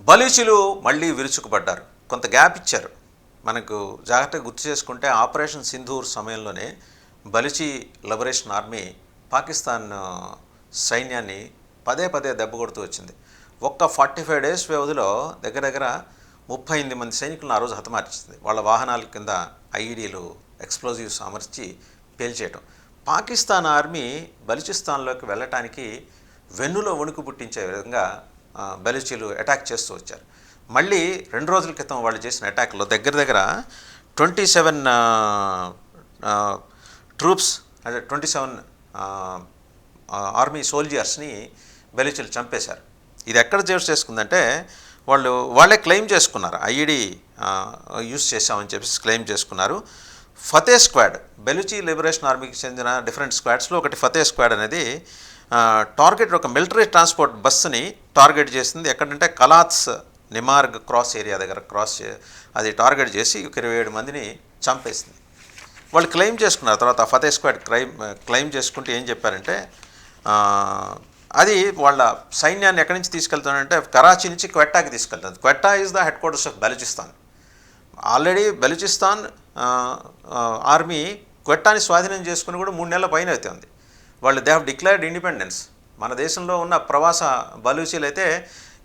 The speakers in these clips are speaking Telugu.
బలూచీలు మళ్ళీ విరుచుకుపడ్డారు. కొంత గ్యాప్ ఇచ్చారు. మనకు జాగ్రత్తగా గుర్తు చేసుకుంటే ఆపరేషన్ సింధూర్ సమయంలోనే బలూచీ లిబరేషన్ ఆర్మీ పాకిస్తాన్ సైన్యాన్ని పదే పదే దెబ్బ కొడుతూ వచ్చింది. ఒక్క 45 days వ్యవధిలో దగ్గర దగ్గర 38 మంది సైనికులను ఆ రోజు హతమార్చింది. వాళ్ళ వాహనాల కింద ఐఈడీలు ఎక్స్ప్లోజివ్స్ అమర్చి పేల్చేయటం. పాకిస్తాన్ ఆర్మీ బలూచిస్తాన్లోకి వెళ్ళటానికి వెన్నులో వణుకు పుట్టించే విధంగా బలూచీలు అటాక్ చేస్తూ వచ్చారు. మళ్ళీ 2 రోజుల క్రితం వాళ్ళు చేసిన అటాక్లో దగ్గర దగ్గర 27 ట్రూప్స్ అంటే 27 ఆర్మీ సోల్జర్స్ని బలూచీలు చంపేశారు. ఇది ఎక్కడ చేసుకుందంటే వాళ్ళే క్లెయిమ్ చేసుకున్నారు. ఐఈడీ యూజ్ చేశామని చెప్పేసి క్లెయిమ్ చేసుకున్నారు. ఫతే స్క్వాడ్, బలూచీ లిబరేషన్ ఆర్మీకి చెందిన డిఫరెంట్ స్క్వాడ్స్లో ఒకటి ఫతే స్క్వాడ్ అనేది టార్గెట్ ఒక మిలిటరీ ట్రాన్స్పోర్ట్ బస్సుని టార్గెట్ చేసింది. ఎక్కడంటే కలాత్స్ నిమార్గ్ క్రాస్ ఏరియా దగ్గర అది టార్గెట్ చేసి 27 మందిని చంపేసింది. వాళ్ళు క్లెయిమ్ చేసుకున్నారు. తర్వాత ఫతే స్క్వాడ్ క్లెయిమ్ చేసుకుంటూ ఏం చెప్పారంటే అది వాళ్ళ సైన్యాన్ని ఎక్కడి నుంచి తీసుకెళ్తానంటే కరాచీ నుంచి క్వెట్టాకి తీసుకెళ్తుంది. Quetta is the headquarters of Balochistan. Already Balochistan army క్వెట్టాని స్వాధీనం చేసుకుని కూడా 3 నెలల పైన అవుతుంది. వాళ్ళు దే హ్యావ్ డిక్లేర్డ్ ఇండిపెండెన్స్. మన దేశంలో ఉన్న ప్రవాస బలూచీలు అయితే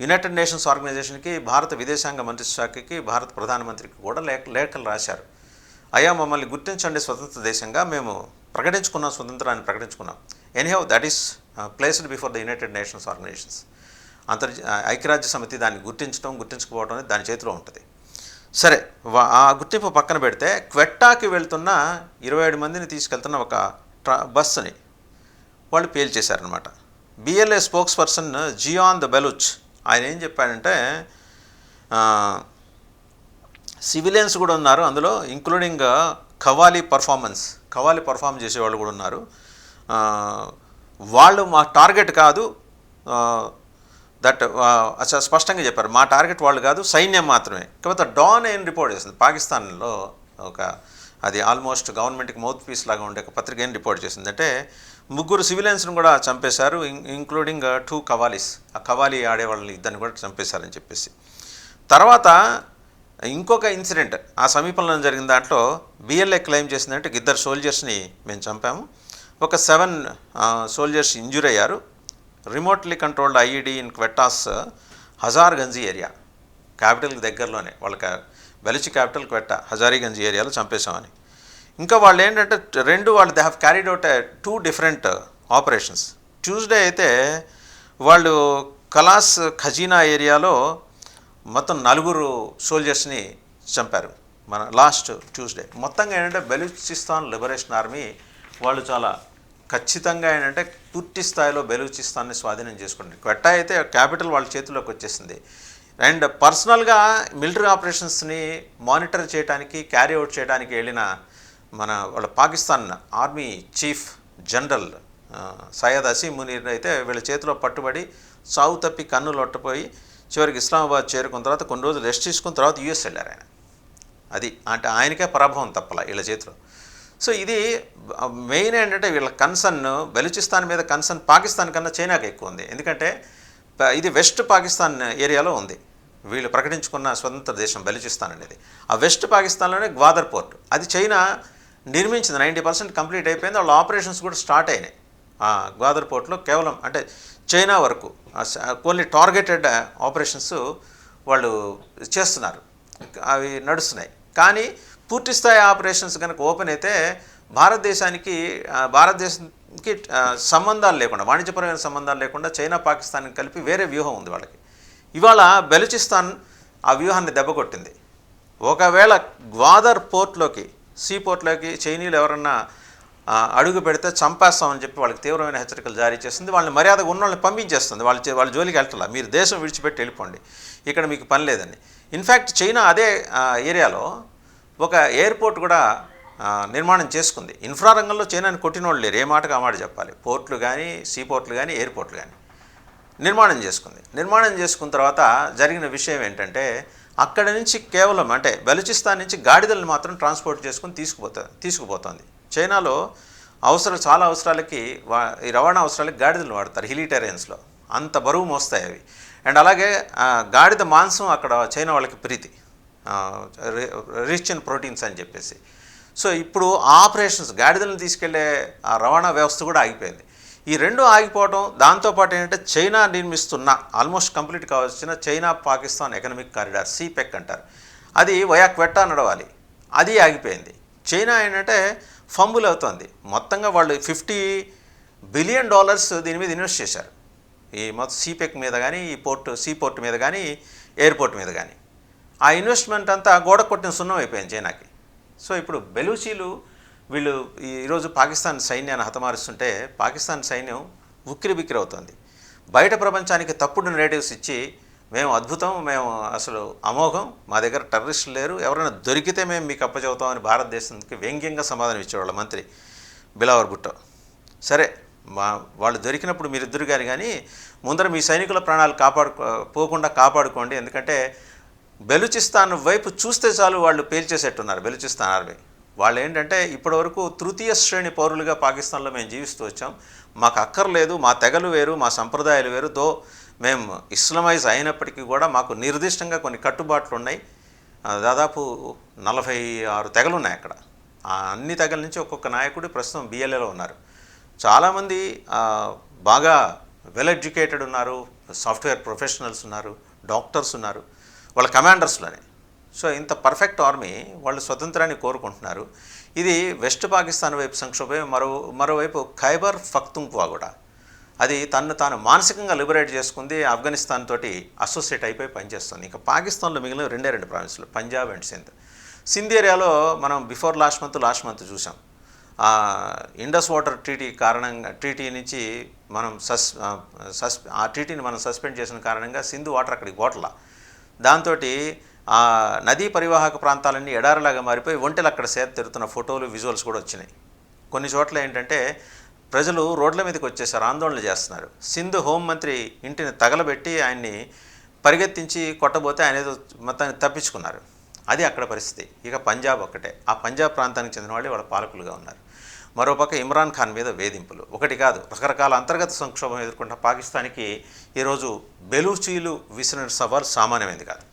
యునైటెడ్ నేషన్స్ ఆర్గనైజేషన్కి, భారత విదేశాంగ మంత్రిత్వ శాఖకి, భారత ప్రధానమంత్రికి కూడా లేఖలు రాశారు. అయ్యా మమ్మల్ని గుర్తించండి, స్వతంత్ర దేశంగా మేము ప్రకటించుకున్నాం, స్వతంత్రాన్ని ప్రకటించుకున్నాం. Anyhow that is placed before the United Nations organisations. ఐక్యరాజ్య సమితి దాన్ని గుర్తించకపోవడం అనేది దాని చేతిలో ఉంటుంది. సరే, ఆ గుర్తింపు పక్కన పెడితే క్వెట్టాకి వెళ్తున్న 27 మందిని తీసుకెళ్తున్న ఒక బస్సుని వాళ్ళు పేల్చేశారనమాట. బిఎల్ఏ స్పోక్స్ పర్సన్ జియాన్ ద బెలూచ్ ఆయన ఏం చెప్పాడంటే సివిలియన్స్ కూడా ఉన్నారు అందులో, ఇంక్లూడింగ్ ఖవాలి పర్ఫామ్ చేసేవాళ్ళు కూడా ఉన్నారు. వాళ్ళు మా టార్గెట్ కాదు, స్పష్టంగా చెప్పారు, మా టార్గెట్ వాళ్ళు కాదు, సైన్యం మాత్రమే. కాకపోతే డాన్ ఏం రిపోర్ట్ చేసింది, పాకిస్తాన్లో అది ఆల్మోస్ట్ గవర్నమెంట్కి మౌత్ పీస్ లాగా ఉండే ఒక పత్రిక ఏం రిపోర్ట్ చేసింది అంటే 3 సివిలియన్స్ను కూడా చంపేశారు, ఇంక్లూడింగ్ 2 ఖవాలీస్. ఆ ఖవాలి ఆడేవాళ్ళని ఇద్దరిని కూడా చంపేశారని చెప్పేసి. తర్వాత ఇంకొక ఇన్సిడెంట్ ఆ సమీపంలో జరిగిన దాంట్లో బిఎల్ఏ క్లెయిమ్ చేసిందంటే 2 సోల్జర్స్ని మేము చంపాము, ఒక 7 సోల్జర్స్ ఇంజూర్ అయ్యారు. Remotely controlled IED in Quetta's Hazarganj area, క్యాపిటల్కి దగ్గరలోనే, వాళ్ళకి బలూచి క్యాపిటల్ క్వెట్టా, హజారీగంజ్ ఏరియాలో చంపేశామని. ఇంకా వాళ్ళు ఏంటంటే వాళ్ళు they have carried out 2 different operations. Tuesday అయితే వాళ్ళు కలాస్ ఖజీనా ఏరియాలో మొత్తం 4 సోల్జర్స్ని చంపారు మన లాస్ట్ ట్యూస్డే. మొత్తంగా ఏంటంటే బలూచిస్తాన్ లిబరేషన్ ఆర్మీ వాళ్ళు చాలా ఖచ్చితంగా ఏంటంటే పూర్తి స్థాయిలో బలూచిస్తాన్ని స్వాధీనం చేసుకుంటారు. క్వెట్టా అయితే క్యాపిటల్ వాళ్ళ చేతిలోకి వచ్చేసింది. అండ్ పర్సనల్గా మిలిటరీ ఆపరేషన్స్ని మానిటర్ చేయడానికి, క్యారీ అవుట్ చేయడానికి వెళ్ళిన వాళ్ళ Pakistan army chief general Syed Asim Munir అయితే వీళ్ళ చేతిలో పట్టుబడి సావు తప్పి కన్నులు ఒట్టపోయి చివరికి ఇస్లామాబాద్ చేరుకున్న తర్వాత కొన్ని రోజులు రెస్ట్ తీసుకున్న తర్వాత యూఎస్ వెళ్ళారు ఆయన. అది అంటే ఆయనకే పరాభవం తప్పల వీళ్ళ చేతిలో. సో ఇది మెయిన్ ఏంటంటే వీళ్ళ కన్సర్న్ బలూచిస్తాన్ మీద కన్సర్న్ పాకిస్తాన్ కన్నా చైనాకి ఎక్కువ ఉంది. ఎందుకంటే ఇది వెస్ట్ పాకిస్తాన్ ఏరియాలో ఉంది. వీళ్ళు ప్రకటించుకున్న స్వతంత్ర దేశం బలూచిస్తాన్ అనేది ఆ వెస్ట్ పాకిస్తాన్లోనే గ్వాదర్ పోర్ట్, అది చైనా నిర్మించింది. 90% కంప్లీట్ అయిపోయింది. వాళ్ళ ఆపరేషన్స్ కూడా స్టార్ట్ అయినాయి ఆ గ్వాదర్ పోర్ట్లో. కేవలం అంటే చైనా వరకు కొన్ని టార్గెటెడ్ ఆపరేషన్స్ వాళ్ళు చేస్తున్నారు, అవి నడుస్తున్నాయి. కానీ పూర్తిస్థాయి ఆపరేషన్స్ కనుక ఓపెన్ అయితే భారతదేశానికి సంబంధాలు లేకుండా, వాణిజ్యపరమైన సంబంధాలు లేకుండా చైనా పాకిస్తాన్కి కలిపి వేరే వ్యూహం ఉంది వాళ్ళకి. ఇవాళ బలూచిస్తాన్ ఆ వ్యూహాన్ని దెబ్బకొట్టింది. ఒకవేళ గ్వాదర్ పోర్ట్లోకి, సీ పోర్ట్లోకి చైనీయులు ఎవరన్నా అడుగు పెడితే చంపేస్తామని చెప్పి వాళ్ళకి తీవ్రమైన హెచ్చరికలు జారీ చేస్తుంది. వాళ్ళని మర్యాదగా ఉన్న వాళ్ళని పంపించేస్తుంది. వాళ్ళ జోలికి వెళ్ళాల, మీరు దేశం విడిచిపెట్టి వెళ్ళిపోండి, ఇక్కడ మీకు పని లేదని. ఇన్ఫ్యాక్ట్ చైనా అదే ఏరియాలో ఒక ఎయిర్పోర్ట్ కూడా నిర్మాణం చేసుకుంది. ఇన్ఫ్రా రంగంలో చైనాని కొట్టిన వాళ్ళు లేరు, ఏ మాటకు ఆ మాట చెప్పాలి. పోర్ట్లు కానీ, సీ పోర్ట్లు కానీ, ఎయిర్పోర్ట్లు కానీ నిర్మాణం చేసుకుంది. నిర్మాణం చేసుకున్న తర్వాత జరిగిన విషయం ఏంటంటే అక్కడ నుంచి కేవలం అంటే బలూచిస్తాన్ నుంచి గాడిదలను మాత్రం ట్రాన్స్పోర్ట్ చేసుకుని తీసుకుపోతుంది. చైనాలో చాలా అవసరాలకి ఈ రవాణా అవసరాలకి గాడిదలు వాడతారు హిలీ టెరెన్స్లో, అంత బరువు మోస్తాయి అవి. అండ్ అలాగే గాడిద మాంసం అక్కడ చైనా వాళ్ళకి ప్రీతి, రిచ్ ఇన్ ప్రోటీన్స్ అని చెప్పేసి. సో ఇప్పుడు ఆపరేషన్స్ గాడిదలను తీసుకెళ్లే ఆ రవాణా వ్యవస్థ కూడా ఆగిపోయింది. ఈ రెండు ఆగిపోవడం, దాంతోపాటు ఏంటంటే చైనా నిర్మిస్తున్న ఆల్మోస్ట్ కంప్లీట్ కావాల్సిన చైనా పాకిస్తాన్ ఎకనామిక్ కారిడార్ సిపెక్ అంటారు, అది వయా క్వెట్టా నడవాలి, అది ఆగిపోయింది. చైనా ఏంటంటే ఫంబుల్ అవుతుంది. మొత్తంగా వాళ్ళు $50 బిలియన్ దీని మీద ఇన్వెస్ట్ చేశారు, ఈ మొత్తం సిపెక్ మీద కానీ, ఈ సీపోర్ట్ మీద కానీ, ఎయిర్పోర్ట్ మీద కానీ. ఆ ఇన్వెస్ట్మెంట్ అంతా గోడ కొట్టిన సున్నం అయిపోయింది చైనాకి. సో ఇప్పుడు బెలూచీలు వీళ్ళు ఈరోజు పాకిస్తాన్ సైన్యాన్ని హతమారుస్తుంటే పాకిస్తాన్ సైన్యం ఉక్కిరి బిక్కిరి అవుతుంది. బయట ప్రపంచానికి తప్పుడు నెరేటివ్స్ ఇచ్చి మేము అద్భుతం, మేము అసలు అమోఘం, మా దగ్గర టెర్రరిస్టులు లేరు, ఎవరైనా దొరికితే మేము మీకు అప్పచెబుతామని భారతదేశానికి వ్యంగ్యంగా సమాధానం ఇచ్చేవాళ్ళ మంత్రి బిలావర్ భుట్టో. సరే, వాళ్ళు దొరికినప్పుడు మీరిద్దరు కానీ ముందర మీ సైనికుల ప్రాణాలు పోకుండా కాపాడుకోండి. ఎందుకంటే బెలూచిస్తాన్ వైపు చూస్తే చాలు వాళ్ళు పేల్చేసేట్టున్నారు బెలూచిస్తాన్ ఆర్మీ. వాళ్ళు ఏంటంటే ఇప్పటివరకు తృతీయ శ్రేణి పౌరులుగా పాకిస్తాన్లో మేము జీవిస్తూ వచ్చాం, మాకు అక్కర్లేదు, మా తెగలు వేరు, మా సంప్రదాయాలు వేరు, మేము ఇస్లామైజ్ అయినప్పటికీ కూడా మాకు నిర్దిష్టంగా కొన్ని కట్టుబాట్లు ఉన్నాయి. దాదాపు 46 తెగలు ఉన్నాయి అక్కడ. ఆ అన్ని తెగల నుంచి ఒక్కొక్క నాయకుడు ప్రస్తుతం బిఎల్ఏలో ఉన్నారు. చాలామంది బాగా వెల్ ఎడ్యుకేటెడ్ ఉన్నారు, సాఫ్ట్వేర్ ప్రొఫెషనల్స్ ఉన్నారు, డాక్టర్స్ ఉన్నారు, వాళ్ళ కమాండర్స్లోనే. సో ఇంత పర్ఫెక్ట్ ఆర్మీ వాళ్ళు స్వతంత్రాన్ని కోరుకుంటున్నారు. ఇది వెస్ట్ పాకిస్తాన్ వైపు సంక్షోభం. మరోవైపు ఖైబర్ పఖ్తూన్ఖ్వా కూడా అది తను తాను మానసికంగా లిబరేట్ చేసుకుంది, ఆఫ్ఘనిస్తాన్ తోటి అసోసియేట్ అయిపోయి పనిచేస్తుంది. ఇంకా పాకిస్తాన్లో మిగిలిన రెండు ప్రావిన్సులు పంజాబ్ అండ్ సింధ్ ఏరియాలో మనం బిఫోర్ లాస్ట్ మంత్ చూసాం. ఇండస్ వాటర్ ట్రీటీ నుంచి మనం ఆ ట్రీటీని మనం సస్పెండ్ చేసిన కారణంగా సింధు వాటర్ అక్కడికి పోట్లా. దాంతో ఆ నదీ పరివాహక ప్రాంతాలన్నీ ఎడారిలాగా మారిపోయి ఒంటెలు అక్కడ తిరుగుతున్న ఫోటోలు, విజువల్స్ కూడా వచ్చినాయి. కొన్ని చోట్ల ఏంటంటే ప్రజలు రోడ్ల మీదకి వచ్చేసారు, ఆందోళనలు చేస్తున్నారు. సింధు హోంమంత్రి ఇంటిని తగలబెట్టి ఆయన్ని పరిగెత్తించి కొట్టబోతే ఆయన ఏదో మొత్తాన్ని తప్పించుకున్నారు. అది అక్కడ పరిస్థితి. ఇక పంజాబ్ ఒక్కటే, ఆ పంజాబ్ ప్రాంతానికి చెందిన వాళ్ళు వాళ్ళ పాలకులుగా ఉన్నారు. మరోపక్క ఇమ్రాన్ ఖాన్ మీద వేధింపులు, ఒకటి కాదు రకరకాల అంతర్గత సంక్షోభం ఎదుర్కొంటున్న పాకిస్తాన్కి ఈరోజు బెలూచీలు విసిరిన సవాల్ సామాన్యమైంది కాదు.